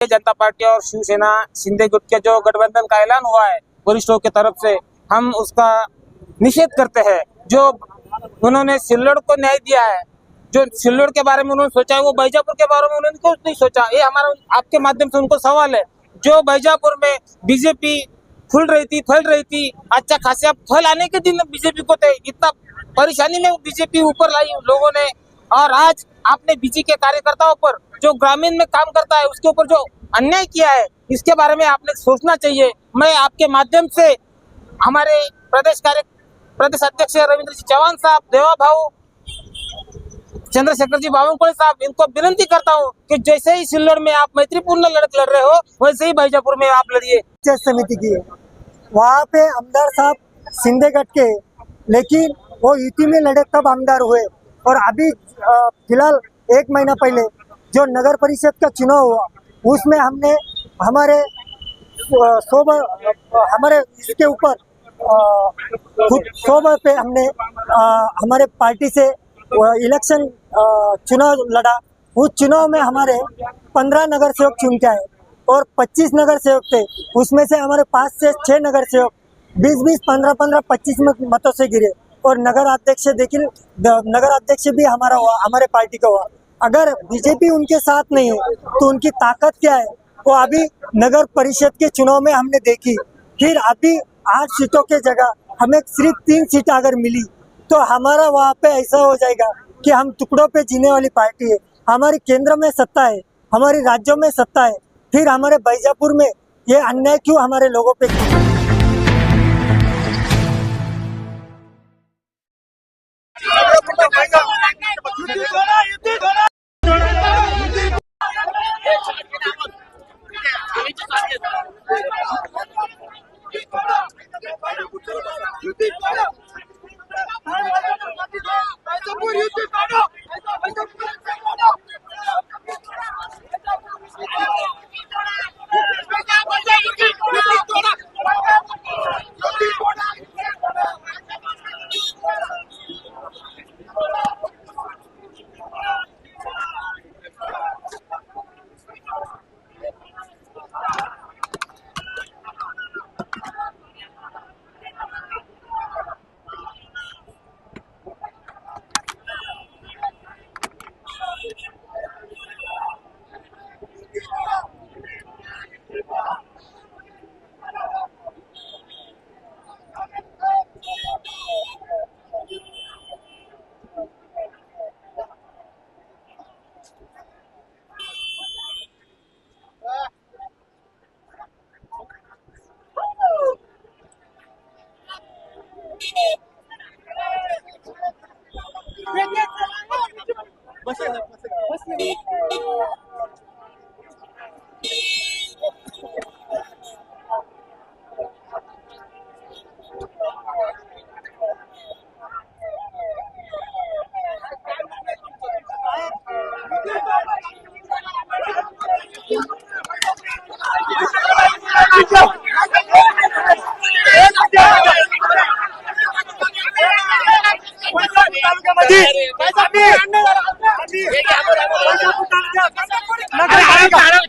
जनता party और शिवसेना शिंदे गुट के जो गठबंधन का ऐलान हुआ है वरिष्ठों की तरफ से, हम उसका निषेध करते हैं। जो उन्होंने सिल्लोड को न्याय दिया है, जो सिल्लोड के बारे में उन्होंने सोचा है, वो बैजापुर के बारे में उन्होंने कुछ नहीं सोचा। ये हमारा आपके माध्यम से उनको सवाल है। जो बैजापुर में बीजेपी फूल रही थी, अच्छा खासा फल आने के दिन बीजेपी को थे, इतना परेशानी में बीजेपी ऊपर लाई लोगों ने। और आज आपने बीजेपी के कार्यकर्ताओं पर जो ग्रामीण में काम करता है उसके ऊपर जो अन्याय किया है, इसके बारे में आपने सोचना चाहिए। मैं आपके माध्यम से हमारे प्रदेश अध्यक्ष रविंद्र जी चौहान साहब, देवा भाऊ चंद्रशेखर जी बावनकुळे साहब, इनको विनती करता हूँ कि जैसे ही सिल्लोड में आप मैत्रीपूर्ण लड़त लड़ रहे हो, वैसे ही बैजापुर में आप लड़िए। समिति की वहाँ पे आमदार साहब शिंदे गट के, लेकिन वो यूपी में लड़े तब आमदार हुए। और अभी फिलहाल 1 महीना पहले जो नगर परिषद का चुनाव हुआ, उसमें हमने हमारे इसके ऊपर खुद 100 पे हमने हमारे पार्टी से इलेक्शन चुनाव लड़ा। उस चुनाव में हमारे 15 नगर सेवक चुन के आए और 25 नगर सेवक थे। उसमें से हमारे 5 से 6 नगर सेवक 20-20, 15-15, 25 मतों से गिरे। और नगर अध्यक्ष भी हमारा हुआ, हमारे पार्टी का हुआ। अगर बीजेपी उनके साथ नहीं है तो उनकी ताकत क्या है, वो अभी नगर परिषद के चुनाव में हमने देखी। फिर अभी 8 सीटों के जगह हमें सिर्फ 3 सीट अगर मिली तो हमारा वहाँ पे ऐसा हो जाएगा कि हम टुकड़ों पे जीने वाली पार्टी है। हमारी केंद्र में सत्ता है, हमारी राज्यों में सत्ता है, फिर हमारे बैजापुर में ये अन्याय क्यों हमारे लोगों पे क्यों?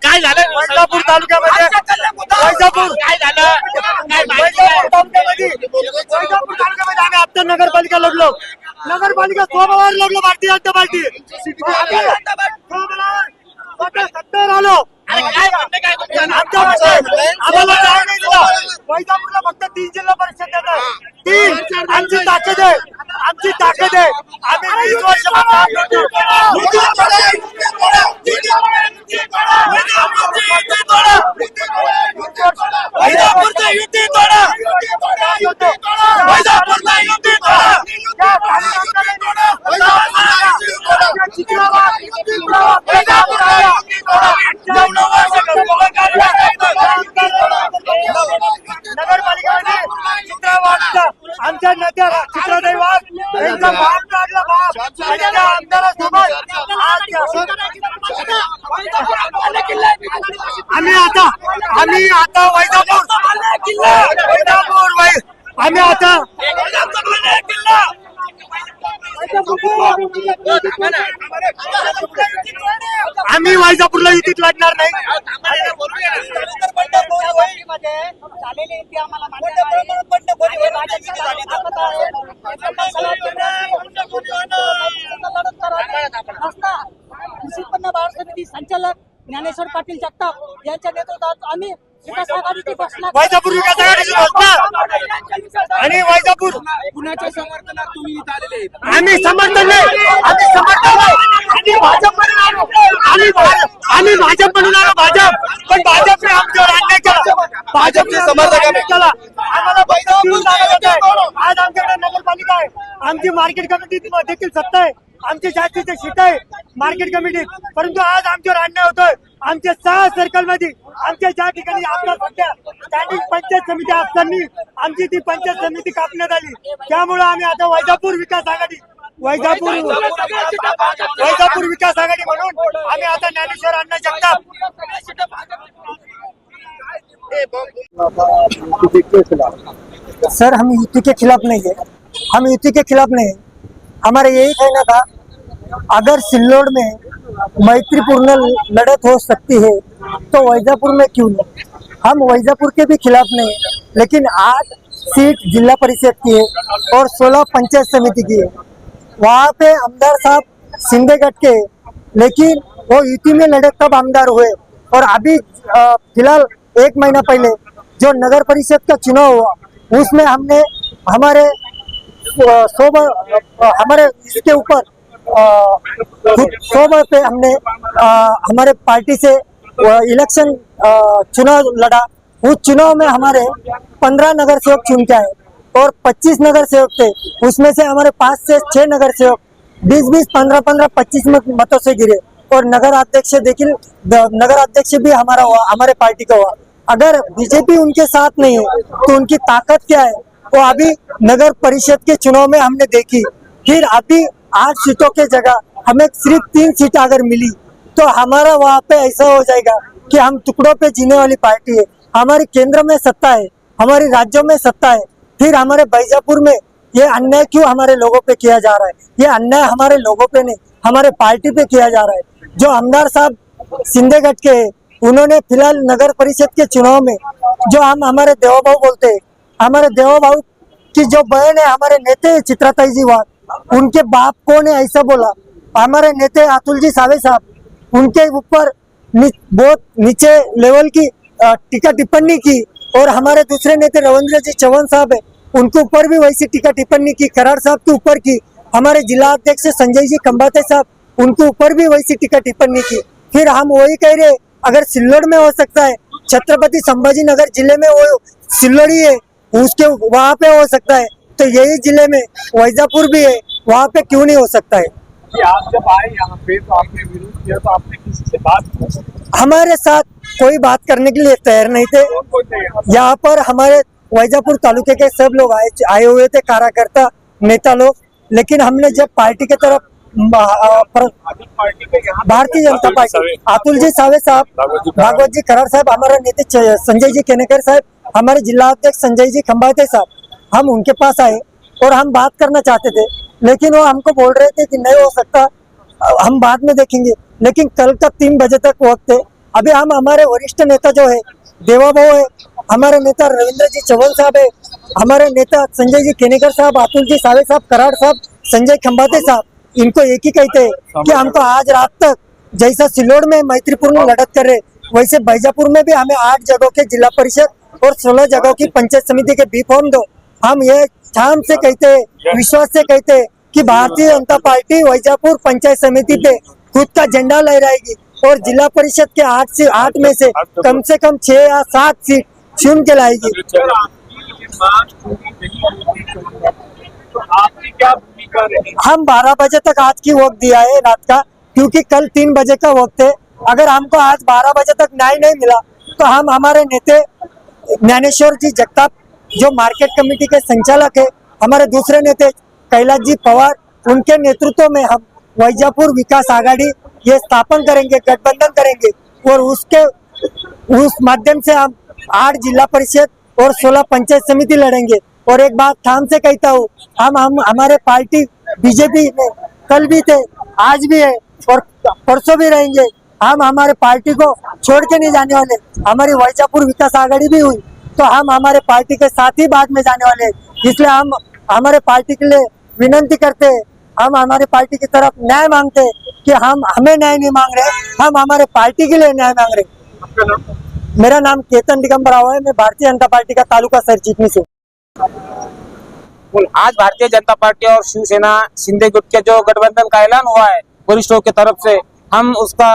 काय झालं वैजापूर तालुक्यामध्ये आम्ही आता नगरपालिका लढलो, नगरपालिका 100 लढलो, भारतीय जनता पार्टी 70 आलो। वैजापूरला फक्त 3 जिल्हा परिषद देतात, 3 आमची ताकद आहे, आमची ताकद आहे। आम्ही 20 वर्ष नगरपालिकेमध्ये चित्रवाटचा आमच्या नद्या चित्रदैवात यांचा भाग काढला भाग आणि त्या आमदारासोबत आम्ही आता वैजापूर आम्ही आता आम्ही वैजापूरला युतीत लढणार नाही. कृषी उत्पन्न बाजार समिती संचालक ज्ञानेश्वर पाटील जगताप यांच्या नेतृत्वात आम्ही विकास आघाडीची घोषणा वैजापूर विकास आघाडीची घोषणा आणि वैजापूर कुणाच्या समर्थनात तुम्ही इथं आलेले आहेत? आम्ही समर्थन नाही, आम्ही समर्थन नाही. आम्ही भाजप म्हणून आलो, आम्ही भाजप म्हणून आलो. भाजप पण भाजपने आमच्यावर अन्याय केला. भाजपचे समर्थक आम्ही केला. आम्हाला वैजापूर जागा देत आहे. आज आमच्याकडे नगरपालिका आहे, आमची मार्केट कमिटीत देखील सत्ता आहे, आमची जास्तीचे सीट आहे मार्केट कमिटीत. परंतु आज आमच्यावर अन्याय होतोय. आमच्या 6 सर्कल मध्ये आमच्या ज्या ठिकाणी आपला सध्या स्टँडिंग पंचायत समिती असताना आमची ती पंचायत समिती कापण्यात आली. त्यामुळे आम्ही आता वैजापूर विकास आघाडी वैजापूर विकास आघाडी म्हणून आम्ही आता ज्ञानेश्वर अण्णा जगताप. सर हम युति के खिलाफ नहीं है, हम युति के खिलाफ नहीं है. हमारा यही कहना था, अगर सिल्लोड में मैत्रीपूर्ण लड़त हो सकती है तो वैजापुर में क्यों नहीं. हम वैजापुर के भी खिलाफ नहीं, लेकिन 8 सीट जिला परिषद की है और 16 पंचायत समिति की है. वहाँ पे आमदार साहब सिंधेगढ़ के, लेकिन वो युति में लड़े तब आमदार हुए. और अभी फिलहाल 1 महीना पहले जो नगर परिषद का चुनाव हुआ, उसमें हमने हमारे इसके ऊपर 100 बार पे हमने हमारे पार्टी से इलेक्शन चुनाव लड़ा. उस चुनाव में हमारे 15 नगर सेवक चुन के आए और 25 नगर सेवक थे. उसमें से हमारे 5 से 6 नगर सेवक 20-20, 15-15, 25 मतों से गिरे. और नगर अध्यक्ष भी हमारा हुआ, हमारे पार्टी का हुआ. अगर बीजेपी उनके साथ नहीं है तो उनकी ताकत क्या है वो अभी नगर परिषद के चुनाव में हमने देखी. फिर अभी 8 सीटों के जगह हमें सिर्फ 3 सीट अगर मिली तो हमारा वहाँ पे ऐसा हो जाएगा कि हम टुकड़ों पे जीने वाली पार्टी है. हमारी केंद्र में सत्ता है, हमारी राज्यों में सत्ता है, फिर हमारे बैजापुर में ये अन्याय क्यों हमारे लोगों पे किया जा रहा है. ये अन्याय हमारे लोगों पे नहीं, हमारे पार्टी पे किया जा रहा है. जो आमदार साहब सिंधेगढ़ के हैं, उन्होंने फिलहाल नगर परिषद के चुनाव में जो हम हमारे देवाभाऊ बोलते हैं, हमारे देवाभाऊ की जो बहन है, हमारे नेते चित्राताई जी वाघ, उनके बाप को ने ऐसा बोला. हमारे नेते अतुल जी सावे साहब उनके ऊपर बहुत नीचे लेवल की टीका टिप्पणी की. और हमारे दूसरे नेता रविंद्र जी चौहान साहब है, उनके ऊपर भी वैसी टीका टिप्पणी की. कराड़ साहब के ऊपर की. हमारे जिला अध्यक्ष संजय जी खंबाते साहब, उनके ऊपर भी वैसी टीका टिप्पणी की. फिर हम वही कह रहे, अगर सिल्लोड में हो सकता है, छत्रपति संभाजी नगर जिले में वो सिल्लोड ही है, उसके वहाँ पे हो सकता है, तो यही जिले में वैजापुर भी है, वहाँ पे क्यों नहीं हो सकता है. आप जब आए यहाँ पे तो आपने विरोध किया, तो आपने किसी से बात की? हमारे साथ कोई बात करने के लिए तैयार नहीं थे. यहाँ पर हमारे वैजापुर तालुके के सब लोग आए हुए थे, कार्यकर्ता नेता लोग. लेकिन हमने जब पार्टी के तरफ भारतीय जनता पार्टी, अतुल जी सावे साहब, भागवत जी कराड़ साहब, हमारे नेता संजय जी केनेकर साहब, हमारे जिला अध्यक्ष संजय जी खंबाते साहब, हम उनके पास आए और हम बात करना चाहते थे. लेकिन वो हमको बोल रहे थे कि नहीं हो सकता, हम बाद में देखेंगे. लेकिन कल का 3 बजे तक वक्त है. अभी हम हमारे वरिष्ठ नेता जो है देवाभाऊ है, हमारे नेता रविंद्र जी चौहान साहब है, हमारे नेता संजय जी केनेकर साहब, अतुल जी सावे साहब, कराड़ साहब, संजय खंबाते साहब, इनको एक ही कहते हैं कि हमको आज रात तक जैसा सिल्लोड में मैत्रीपूर्ण लड़त कर रहे, वैसे बैजापुर में भी हमें 8 जगहों के जिला परिषद और 16 जगहों की पंचायत समिति के बी फॉर्म दो. हम ये ठाम से कहते हैं, विश्वास से कहते हैं कि भारतीय जनता पार्टी वैजापुर पंचायत समिति पे खुद का झंडा लहराएगी और जिला परिषद के 8 में से कम 6 या 7 सीट चुन के लाएगी. तो आपकी क्या भूमिका रही? हम 12 बजे तक आज की वक्त दिया है रात का, क्योंकि कल 3 बजे का वक्त है. अगर हमको आज 12 बजे तक न्याय नहीं मिला तो हम हमारे नेता ज्ञानेश्वर जी जगताप जो मार्केट कमेटी के संचालक है, हमारे दूसरे नेता कैलाश जी पवार, उनके नेतृत्व में हम वैजापुर विकास आघाड़ी ये स्थापन करेंगे, गठबंधन करेंगे और उस माध्यम से हम 8 जिला परिषद और 16 पंचायत समिति लड़ेंगे. और एक बात ठाम से कहता हूँ, हम हमारे पार्टी बीजेपी में कल भी थे, आज भी है और परसों भी रहेंगे. हम हमारे पार्टी को छोड़ के नहीं जाने वाले। हमारी वैजापुर विकास आघाड़ी भी हुई तो हम हमारे पार्टी के साथ ही बाद में जाने वाले, इसलिए हम हमारे पार्टी के लिए विनती करते हैं। हम हमारे पार्टी की तरफ न्याय मांगते हैं कि हम हमें न्याय नहीं मांग रहे, हम हमारे पार्टी के लिए न्याय मांग रहे। आपका नाम? मेरा नाम केतन दिगंबर राव है, मैं भारतीय जनता पार्टी का तालुका सरचिटनीस हूँ। आज भारतीय जनता पार्टी और शिवसेना शिंदे गुट के जो गठबंधन का ऐलान हुआ है वरिष्ठों की तरफ से, हम उसका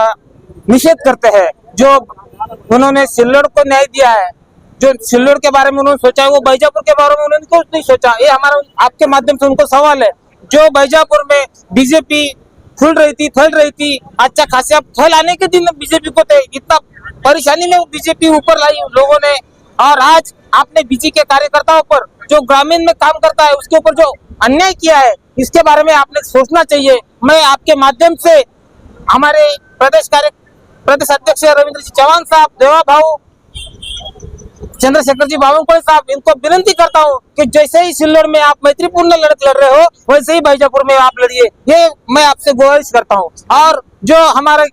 निषेध करते हैं। जो उन्होंने सिल्लोड को न्याय दिया है, जो सिल्लोड के बारे में उन्होंने सोचा है, वो बैजापुर के बारे में उन्होंने कुछ नहीं सोचा। ये हमारा आपके माध्यम से उनको सवाल है। जो बैजापुर में बीजेपी फूल रही थी, फैल रही थी, अच्छा खासा फैल आने के दिन बीजेपी को थे, इतना परेशानी में बीजेपी ऊपर लाई लोगों ने। और आज आपने बीजेपी के कार्यकर्ताओं पर, जो ग्रामीण में काम करता है, उसके ऊपर जो अन्याय किया है, इसके बारे में आपने सोचना चाहिए। मैं आपके माध्यम से हमारे प्रदेश अध्यक्ष रविंद्र जी चौहान साहब, देवा भाऊ, चंद्रशेखर जी बावनकुळे साहब, इनको विनती करता हूँ कि जैसे ही सिल्लोड में आप मैत्रीपूर्ण लड़त लड़ रहे हो, वैसे ही बैजापुर में आप लड़िए। ये मैं आपसे गुजारिश करता हूँ। और जो हमारे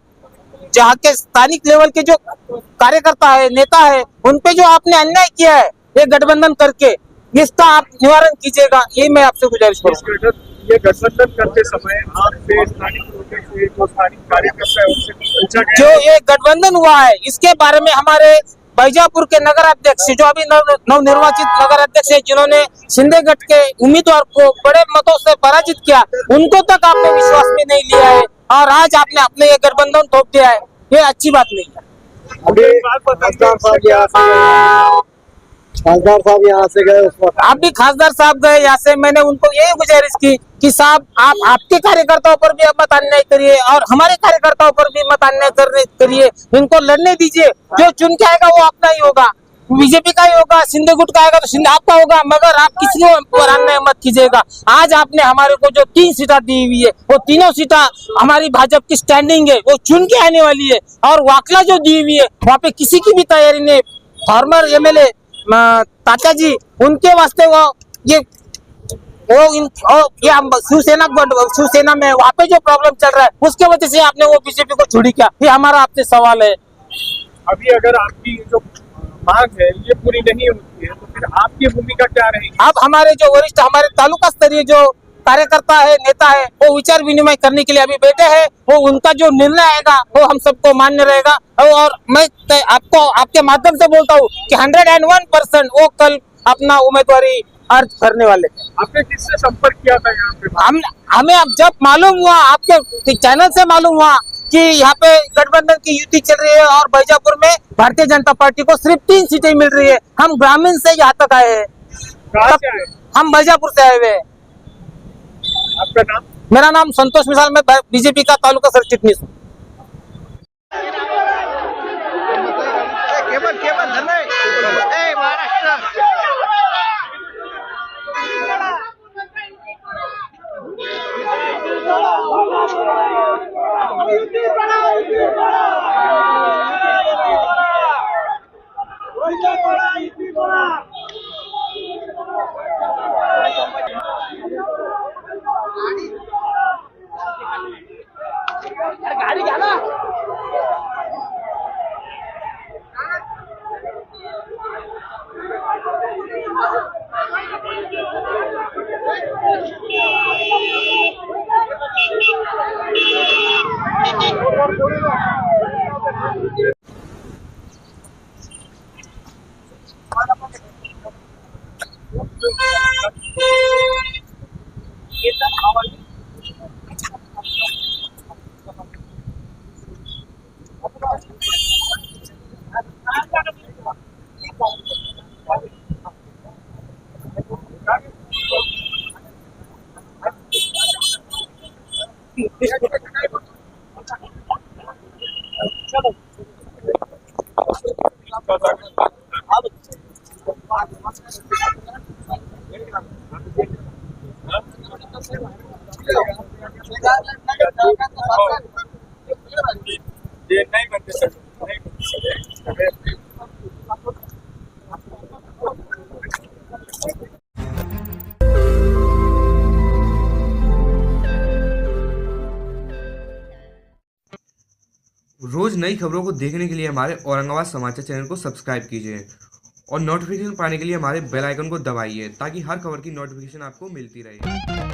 जहाँ के स्थानिक लेवल के जो कार्यकर्ता है, नेता है, उनपे जो आपने अन्याय किया है ये गठबंधन करके, इसका आप निवारण कीजिएगा, ये मैं आपसे गुजारिश करूँगा। ये गठबंधन करते समय आपसे स्थानिक लोगों से, जो स्थानिक कार्यकर्ता है, उनसे पूछा गया? जो ये गठबंधन हुआ है, इसके बारे में हमारे बैजापुर के नगर अध्यक्ष, जो अभी नवनिर्वाचित नगर अध्यक्ष है, जिन्होंने शिंदे गठ के उम्मीदवार को बड़े मतों से पराजित किया, उनको तक आपने विश्वास में नहीं लिया है और आज आपने अपने ये गठबंधन थोप दिया है। ये अच्छी बात नहीं है। खासदार साहब यहाँ से गए उस वक्त, आप भी खासदार साहब गए यहाँ से, मैंने उनको यही गुजारिश की कि साहब आप आपके कार्यकर्ताओं पर भी मत अन्याय करिए और हमारे कार्यकर्ताओं पर भी मत अन्याय करिए, इनको लड़ने दीजिए। जो चुन के आएगा वो अपना ही होगा, बीजेपी का ही होगा, शिंदे गुट का आएगा तो शिंदे आपका होगा, मगर आप किसी को अन्याय मत कीजिएगा। आज आपने हमारे को जो 3 सीटा दी हुई है, वो तीनों सीटा हमारी भाजपा की स्टैंडिंग है, वो चुन के आने वाली है। और वाकला जो दी हुई है, वहाँ पे किसी की भी तैयारी नहीं। फॉर्मर एमएलए तात्या जी, उनके वास्ते ये शिवसेना में वहाँ पे जो प्रॉब्लम चल रहा है, उसके वजह से आपने वो बीजेपी को छोड़ी क्या? ये हमारा आपसे सवाल है। अभी अगर आपकी जो मांग है ये पूरी नहीं होती है तो फिर आपकी भूमिका क्या रहेगी? अब हमारे जो वरिष्ठ, हमारे तालुका स्तरीय जो कार्यकर्ता है, नेता है, वो विचार विनिमय करने के लिए अभी बैठे हैं। वो उनका जो निर्णय आएगा वो हम सबको मान्य रहेगा। और मैं आपको आपके माध्यम से बोलता हूँ कि 101% वो कल अपना उम्मीदवारी अर्ज करने वाले थे। आपने किससे संपर्क किया था यहाँ पे? हमें अब जब मालूम हुआ, आपके चैनल से मालूम हुआ कि यहाँ पे गठबंधन की युति चल रही है और बैजापुर में भारतीय जनता पार्टी को सिर्फ 3 सीटें मिल रही है, हम ग्रामीण से यहाँ तक आए हैं। कहाँ से आए? हम बैजापुर से आए हुए हैं। आपका नाम? मेरा नाम संतोष मिसाल, मैं बीजेपी का तालुका सरचिटनीस हूँ। ये नहीं बनते सर, नहीं बनते सर। रोज़ नई खबरों को देखने के लिए हमारे औरंगाबाद समाचार चैनल को सब्सक्राइब कीजिए और नोटिफिकेशन पाने के लिए हमारे बेल आइकन को दबाइए ताकि हर खबर की नोटिफिकेशन आपको मिलती रहे।